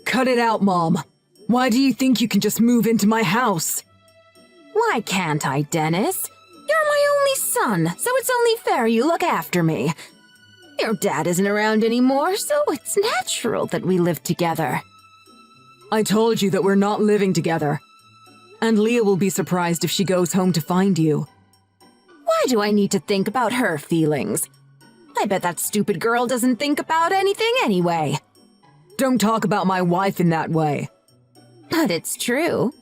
Cut it out, Mom. Why do you think you can just move into my house? Why can't I, Dennis? You're my only son, so it's only fair you look after me. Your dad isn't around anymore, so it's natural that we live together. I told you that we're not living together. And Leah will be surprised if she goes home to find you. Why do I need to think about her feelings? I bet that stupid girl doesn't think about anything anyway. Don't talk about my wife in that way. But it's true.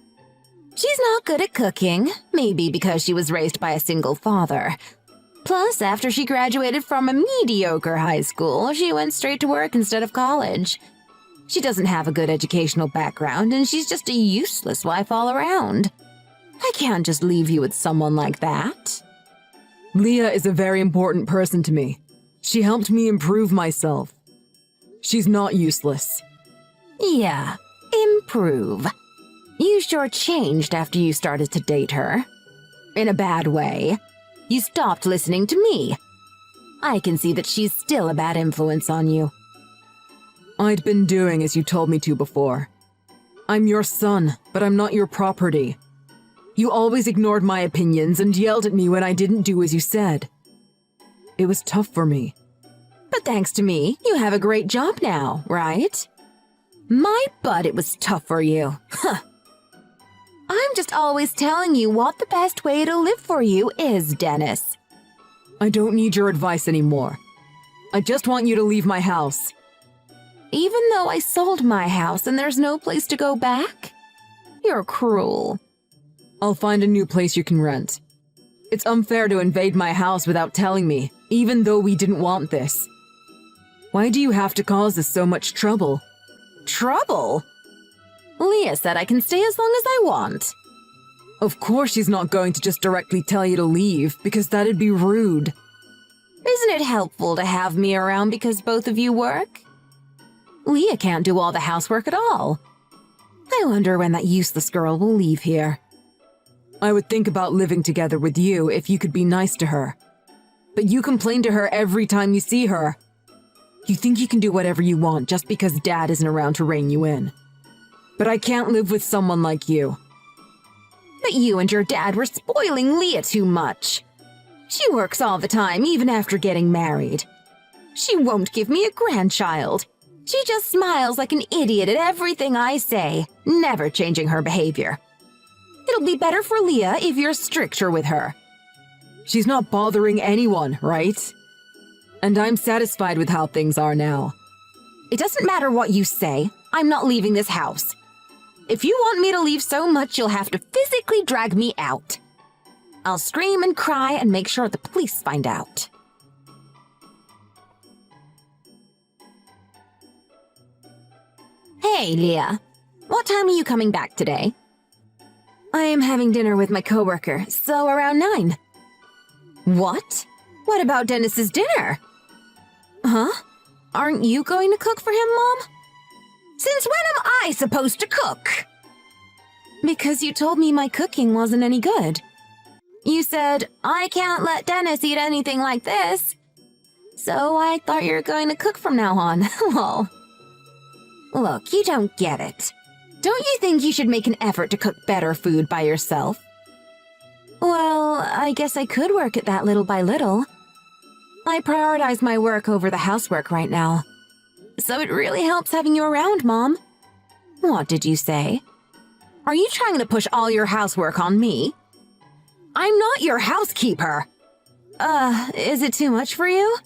She's not good at cooking, maybe because she was raised by a single father. Plus, after she graduated from a mediocre high school, she went straight to work instead of college. She doesn't have a good educational background, and she's just a useless wife all around. I can't just leave you with someone like that. Leah is a very important person to me. She helped me improve myself. She's not useless. Yeah, improve. You sure changed after you started to date her. In a bad way. You stopped listening to me. I can see that she's still a bad influence on you. I'd been doing as you told me to before. I'm your son, but I'm not your property. You always ignored my opinions and yelled at me when I didn't do as you said. It was tough for me. But thanks to me, you have a great job now, right? My butt, it was tough for you. Huh. I'm just always telling you what the best way to live for you is, Dennis. I don't need your advice anymore. I just want you to leave my house. Even though I sold my house and there's no place to go back? You're cruel. I'll find a new place you can rent. It's unfair to invade my house without telling me, even though we didn't want this. Why do you have to cause us so much trouble? Trouble? Leah said I can stay as long as I want. Of course she's not going to just directly tell you to leave, because that'd be rude. Isn't it helpful to have me around because both of you work? Leah can't do all the housework at all. I wonder when that useless girl will leave here. I would think about living together with you if you could be nice to her. But you complain to her every time you see her. You think you can do whatever you want just because Dad isn't around to rein you in. But I can't live with someone like you. But you and your dad were spoiling Leah too much. She works all the time, even after getting married. She won't give me a grandchild. She just smiles like an idiot at everything I say, never changing her behavior. It'll be better for Leah if you're stricter with her. She's not bothering anyone, right? And I'm satisfied with how things are now. It doesn't matter what you say. I'm not leaving this house. If you want me to leave so much, you'll have to physically drag me out. I'll scream and cry and make sure the police find out. Hey, Leah. What time are you coming back today? I am having dinner with my coworker, so around 9. What? What about Dennis's dinner? Huh? Aren't you going to cook for him, Mom? Since when am I supposed to cook? Because you told me my cooking wasn't any good. You said, I can't let Dennis eat anything like this. So I thought you were going to cook from now on. Lol. Look, you don't get it. Don't you think you should make an effort to cook better food by yourself? Well, I guess I could work at that little by little. I prioritize my work over the housework right now. So it really helps having you around, Mom. What did you say? Are you trying to push all your housework on me? I'm not your housekeeper. Is it too much for you?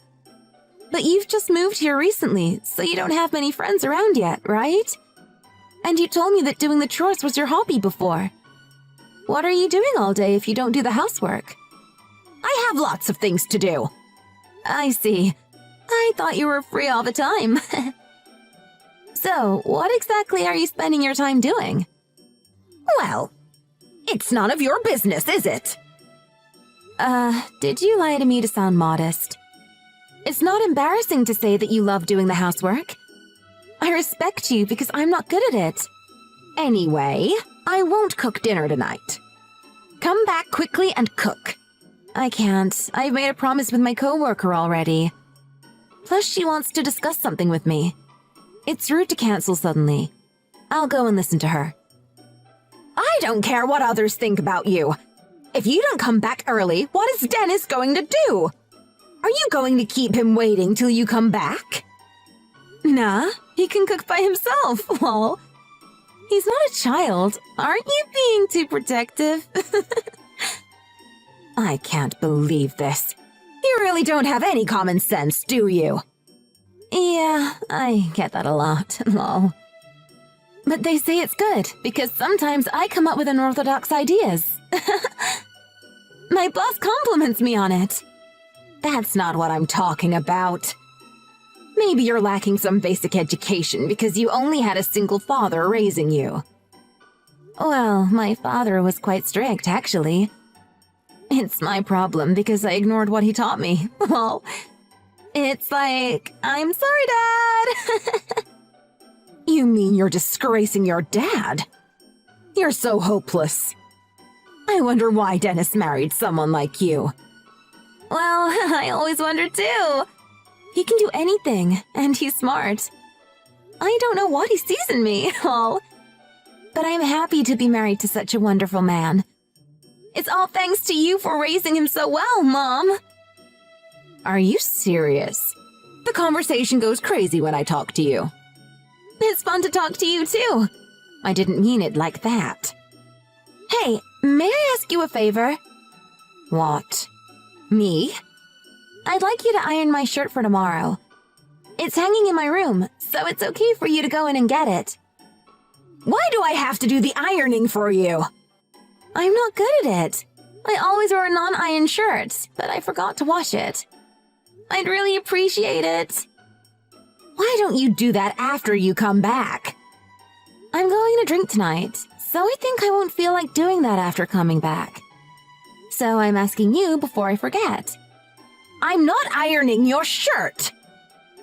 But you've just moved here recently, so you don't have many friends around yet, right? And you told me that doing the chores was your hobby before. What are you doing all day if you don't do the housework? I have lots of things to do. I see. I thought you were free all the time. So, what exactly are you spending your time doing? Well, it's none of your business, is it? Did you lie to me to sound modest? It's not embarrassing to say that you love doing the housework. I respect you because I'm not good at it. Anyway, I won't cook dinner tonight. Come back quickly and cook. I can't. I've made a promise with my coworker already. Plus, she wants to discuss something with me. It's rude to cancel suddenly. I'll go and listen to her. I don't care what others think about you. If you don't come back early, what is Dennis going to do? Are you going to keep him waiting till you come back? Nah, he can cook by himself, lol. He's not a child. Aren't you being too protective? I can't believe this. You really don't have any common sense, do you? Yeah, I get that a lot, lol. But they say it's good, because sometimes I come up with unorthodox ideas. My boss compliments me on it. That's not what I'm talking about. Maybe you're lacking some basic education because you only had a single father raising you. Well, my father was quite strict, actually. It's my problem because I ignored what he taught me. Well, it's like, I'm sorry, Dad. You mean you're disgracing your dad? You're so hopeless. I wonder why Dennis married someone like you. Well, I always wondered too. He can do anything, and he's smart. I don't know what he sees in me, lol. But I'm happy to be married to such a wonderful man. It's all thanks to you for raising him so well, Mom. Are you serious? The conversation goes crazy when I talk to you. It's fun to talk to you, too. I didn't mean it like that. Hey, may I ask you a favor? What? Me? I'd like you to iron my shirt for tomorrow. It's hanging in my room, so it's okay for you to go in and get it. Why do I have to do the ironing for you? I'm not good at it. I always wear a non-iron shirt, but I forgot to wash it. I'd really appreciate it. Why don't you do that after you come back? I'm going to drink tonight, so I think I won't feel like doing that after coming back. So I'm asking you before I forget. I'm not ironing your shirt!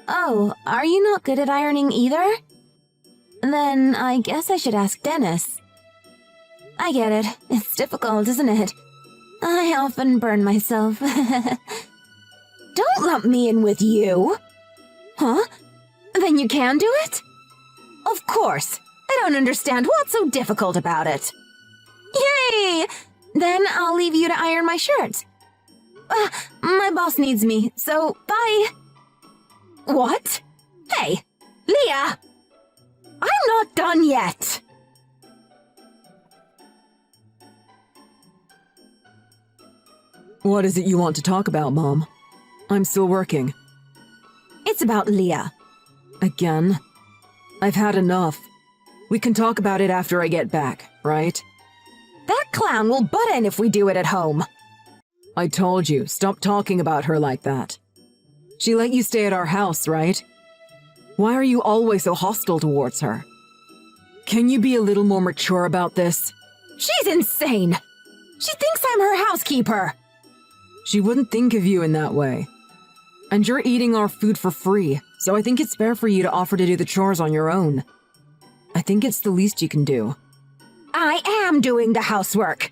Oh, are you not good at ironing either? Then I guess I should ask Dennis. I get it. It's difficult, isn't it? I often burn myself. Don't lump me in with you! Huh? Then you can do it? Of course. I don't understand what's so difficult about it. Yay! Then I'll leave you to iron my shirt. My boss needs me, so bye. What? Hey, Leah! I'm not done yet! What is it you want to talk about, Mom? I'm still working. It's about Leah. Again? I've had enough. We can talk about it after I get back, right? That clown will butt in if we do it at home. I told you, stop talking about her like that. She let you stay at our house, right? Why are you always so hostile towards her? Can you be a little more mature about this? She's insane! She thinks I'm her housekeeper! She wouldn't think of you in that way. And you're eating our food for free, so I think it's fair for you to offer to do the chores on your own. I think it's the least you can do. I am doing the housework!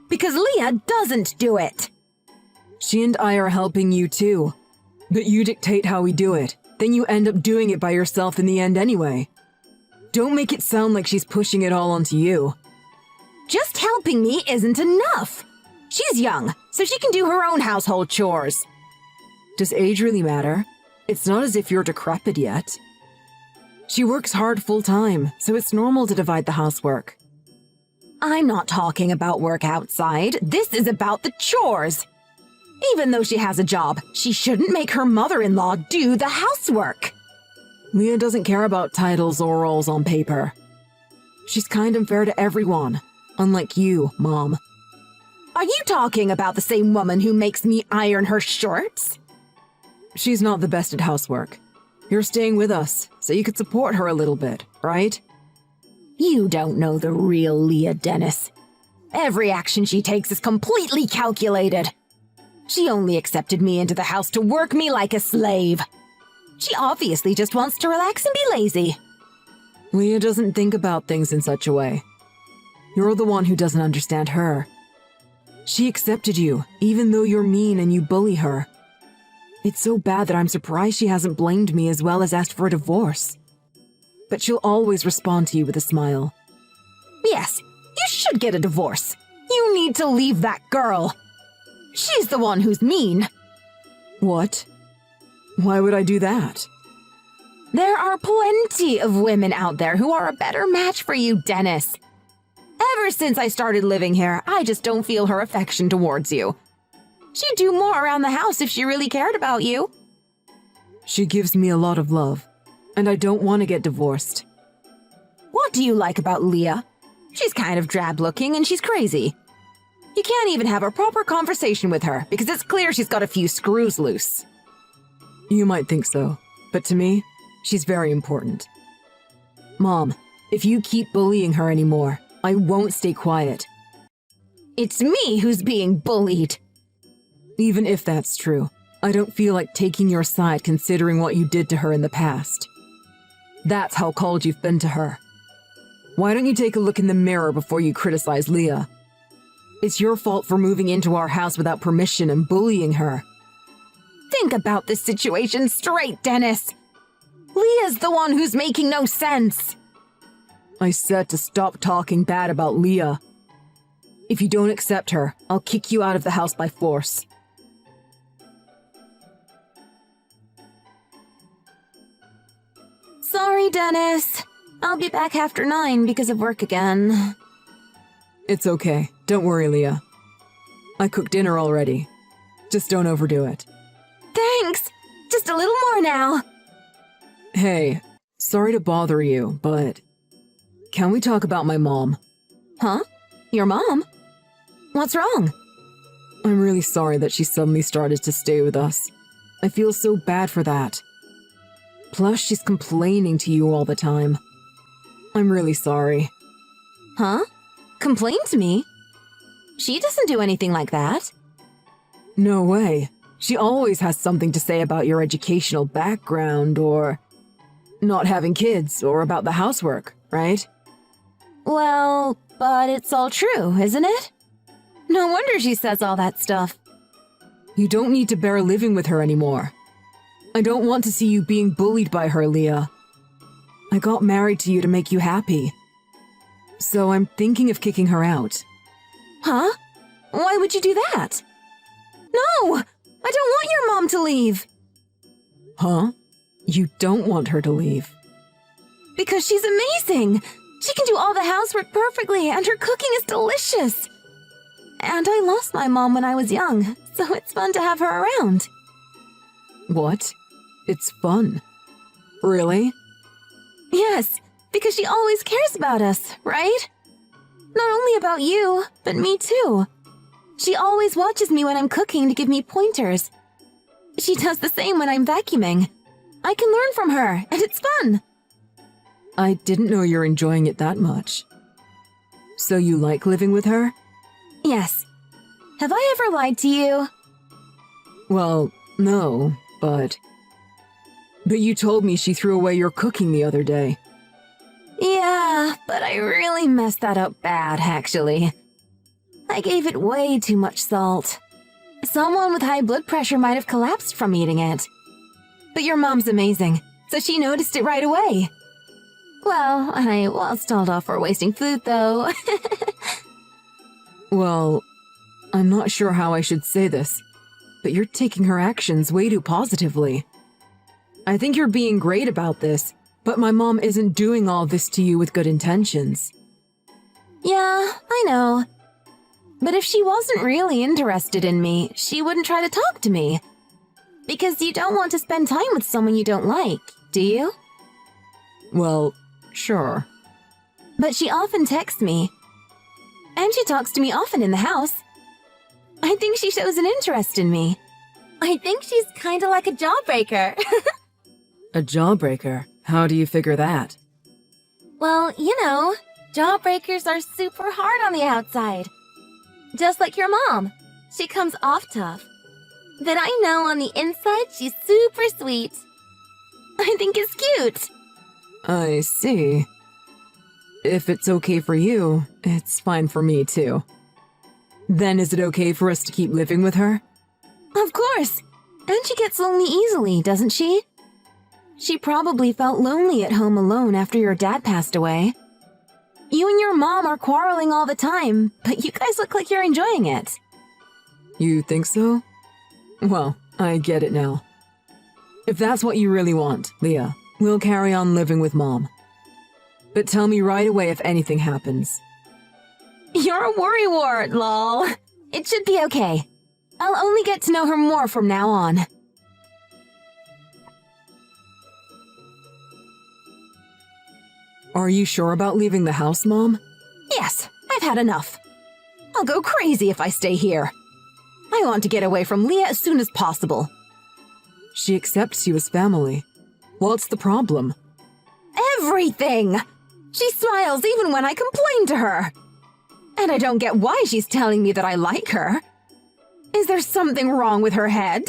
Because Leah doesn't do it! She and I are helping you too. But you dictate how we do it. Then you end up doing it by yourself in the end anyway. Don't make it sound like she's pushing it all onto you. Just helping me isn't enough. She's young, so she can do her own household chores. Does age really matter? It's not as if you're decrepit yet. She works hard full-time, so it's normal to divide the housework. I'm not talking about work outside. This is about the chores. Even though she has a job, she shouldn't make her mother-in-law do the housework. Leah doesn't care about titles or roles on paper. She's kind and fair to everyone, unlike you, Mom. Are you talking about the same woman who makes me iron her shirts? She's not the best at housework. You're staying with us, so you could support her a little bit, right? You don't know the real Leah Dennis. Every action she takes is completely calculated. She only accepted me into the house to work me like a slave. She obviously just wants to relax and be lazy. Leah doesn't think about things in such a way. You're the one who doesn't understand her. She accepted you, even though you're mean and you bully her. It's so bad that I'm surprised she hasn't blamed me as well as asked for a divorce. but she'll always respond to you with a smile. Yes, you should get a divorce. You need to leave that girl. She's the one who's mean. What? Why would I do that? There are plenty of women out there who are a better match for you, Dennis. Ever since I started living here, I just don't feel her affection towards you. She'd do more around the house if she really cared about you. She gives me a lot of love, and I don't want to get divorced. What do you like about Leah? She's kind of drab-looking and she's crazy. You can't even have a proper conversation with her because it's clear she's got a few screws loose. You might think so, but to me, she's very important. Mom, if you keep bullying her anymore, I won't stay quiet. It's me who's being bullied. Even if that's true, I don't feel like taking your side considering what you did to her in the past. That's how cold you've been to her. Why don't you take a look in the mirror before you criticize Leah? It's your fault for moving into our house without permission and bullying her. Think about this situation straight, Dennis. Leah's the one who's making no sense. I said to stop talking bad about Leah. If you don't accept her, I'll kick you out of the house by force. Sorry, Dennis. I'll be back after 9 because of work again. It's okay. Don't worry, Leah. I cooked dinner already. Just don't overdo it. Thanks. Just a little more now. Hey, sorry to bother you, but can we talk about my mom? Huh? Your mom? What's wrong? I'm really sorry that she suddenly started to stay with us. I feel so bad for that. Plus, she's complaining to you all the time. I'm really sorry. Huh? Complain to me? She doesn't do anything like that. No way. She always has something to say about your educational background or not having kids or about the housework, right? Well, but it's all true, isn't it? No wonder she says all that stuff. You don't need to bear living with her anymore. I don't want to see you being bullied by her, Leah. I got married to you to make you happy. So I'm thinking of kicking her out. Huh? Why would you do that? No! I don't want your mom to leave! Huh? You don't want her to leave? Because she's amazing! She can do all the housework perfectly, and her cooking is delicious! And I lost my mom when I was young, so it's fun to have her around. What? It's fun. Really? Yes, because she always cares about us, right? Not only about you, but me too. She always watches me when I'm cooking to give me pointers. She does the same when I'm vacuuming. I can learn from her, and it's fun. I didn't know you're enjoying it that much. So you like living with her? Yes. Have I ever lied to you? Well, no, but you told me she threw away your cooking the other day. Yeah, but I really messed that up bad, actually. I gave it way too much salt. Someone with high blood pressure might have collapsed from eating it. But your mom's amazing, so she noticed it right away. Well, I was told off for wasting food, though. Well, I'm not sure how I should say this, but you're taking her actions way too positively. I think you're being great about this, but my mom isn't doing all this to you with good intentions. Yeah, I know. But if she wasn't really interested in me, she wouldn't try to talk to me. Because you don't want to spend time with someone you don't like, do you? Well, sure. But she often texts me. And she talks to me often in the house. I think she shows an interest in me. I think she's kinda like a jawbreaker. A jawbreaker? How do you figure that? Well, you know, jawbreakers are super hard on the outside. Just like your mom. She comes off tough. But I know on the inside she's super sweet. I think it's cute. I see. If it's okay for you, it's fine for me too. Then is it okay for us to keep living with her? Of course. And she gets lonely easily, doesn't she? She probably felt lonely at home alone after your dad passed away. You and your mom are quarreling all the time, but you guys look like you're enjoying it. You think so? Well, I get it now. If that's what you really want, Leah, we'll carry on living with Mom. But tell me right away if anything happens. You're a worrywart, lol. It should be okay. I'll only get to know her more from now on. Are you sure about leaving the house, Mom? Yes, I've had enough. I'll go crazy if I stay here. I want to get away from Leah as soon as possible. She accepts you as family. What's the problem? Everything! She smiles even when I complain to her. And I don't get why she's telling me that I like her. Is there something wrong with her head?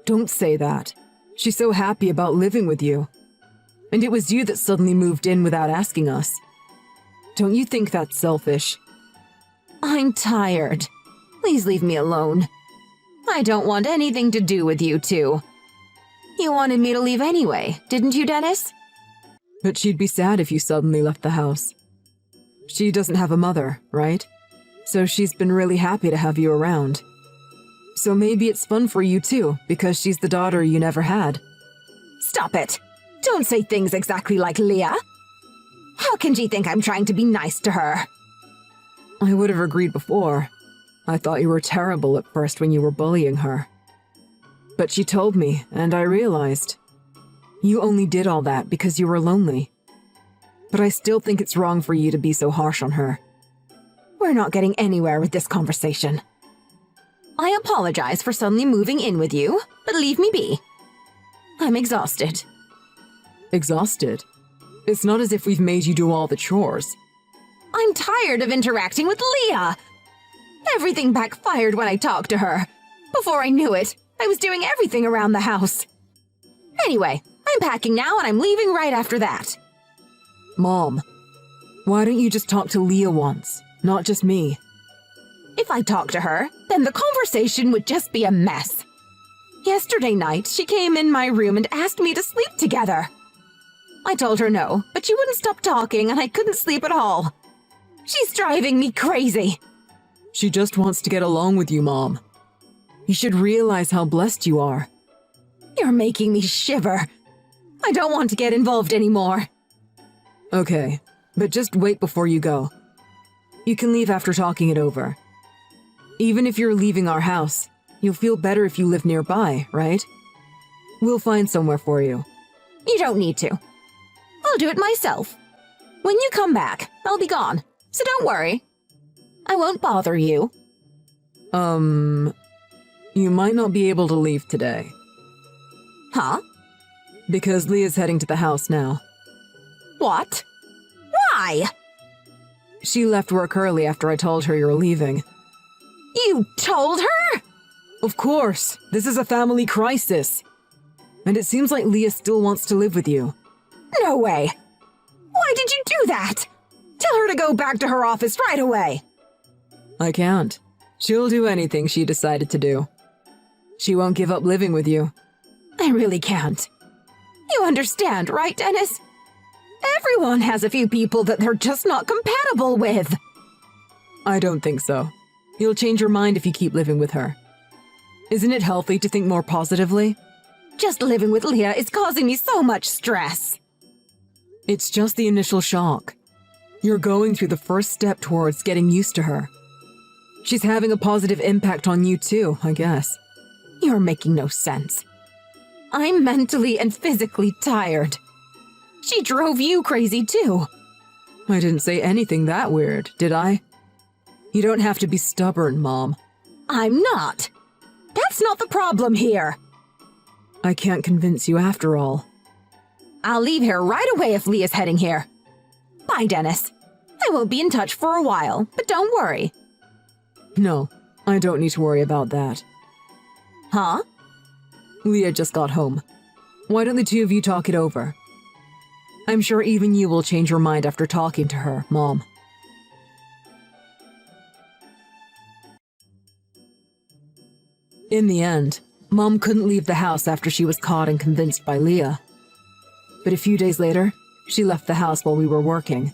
Don't say that. She's so happy about living with you. And it was you that suddenly moved in without asking us. Don't you think that's selfish? I'm tired. Please leave me alone. I don't want anything to do with you two. You wanted me to leave anyway, didn't you, Dennis? But she'd be sad if you suddenly left the house. She doesn't have a mother, right? So she's been really happy to have you around. So maybe it's fun for you too, because she's the daughter you never had. Stop it! Don't say things exactly like Leah. How can she think I'm trying to be nice to her? I would have agreed before. I thought you were terrible at first when you were bullying her. But she told me, and I realized. You only did all that because you were lonely. But I still think it's wrong for you to be so harsh on her. We're not getting anywhere with this conversation. I apologize for suddenly moving in with you, but leave me be. I'm exhausted. Exhausted? It's not as if we've made you do all the chores. I'm tired of interacting with Leah. Everything backfired when I talked to her. Before I knew it, I was doing everything around the house. Anyway, I'm packing now and I'm leaving right after that. Mom, why don't you just talk to Leah once, not just me? If I talk to her, then the conversation would just be a mess. Yesterday night, she came in my room and asked me to sleep together. I told her no, but she wouldn't stop talking and I couldn't sleep at all. She's driving me crazy. She just wants to get along with you, Mom. You should realize how blessed you are. You're making me shiver. I don't want to get involved anymore. Okay, but just wait before you go. You can leave after talking it over. Even if you're leaving our house, you'll feel better if you live nearby, right? We'll find somewhere for you. You don't need to. I'll do it myself. When you come back, I'll be gone, so don't worry. I won't bother you. You might not be able to leave today. Huh? Because Leah's heading to the house now. What? Why? She left work early after I told her you're leaving. You told her? Of course! This is a family crisis! And it seems like Leah still wants to live with you. No way! Why did you do that? Tell her to go back to her office right away! I can't. She'll do anything she decided to do. She won't give up living with you. I really can't. You understand, right, Dennis? Everyone has a few people that they're just not compatible with. I don't think so. You'll change your mind if you keep living with her. Isn't it healthy to think more positively? Just living with Leah is causing me so much stress. It's just the initial shock. You're going through the first step towards getting used to her. She's having a positive impact on you too, I guess. You're making no sense. I'm mentally and physically tired. She drove you crazy too. I didn't say anything that weird, did I? You don't have to be stubborn, Mom. I'm not. That's not the problem here. I can't convince you after all. I'll leave here right away if Leah's heading here. Bye, Dennis. I won't be in touch for a while, but don't worry. No, I don't need to worry about that. Huh? Leah just got home. Why don't the two of you talk it over? I'm sure even you will change your mind after talking to her, Mom. In the end, Mom couldn't leave the house after she was caught and convinced by Leah. But a few days later, she left the house while we were working.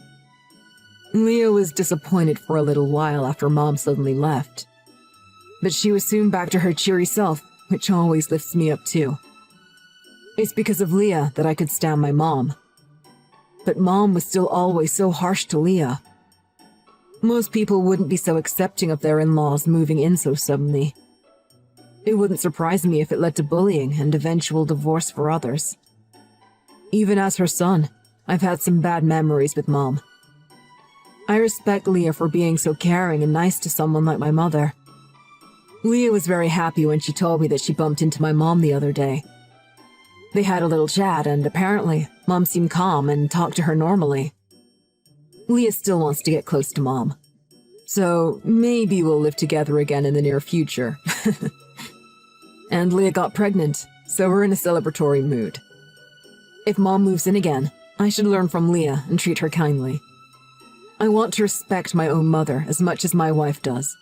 Leah was disappointed for a little while after Mom suddenly left. But she was soon back to her cheery self, which always lifts me up too. It's because of Leah that I could stand my mom. But Mom was still always so harsh to Leah. Most people wouldn't be so accepting of their in-laws moving in so suddenly. It wouldn't surprise me if it led to bullying and eventual divorce for others. Even as her son, I've had some bad memories with Mom. I respect Leah for being so caring and nice to someone like my mother. Leah was very happy when she told me that she bumped into my mom the other day. They had a little chat, and apparently, Mom seemed calm and talked to her normally. Leah still wants to get close to Mom. So maybe we'll live together again in the near future. And Leah got pregnant, so we're in a celebratory mood. If Mom moves in again, I should learn from Leah and treat her kindly. I want to respect my own mother as much as my wife does.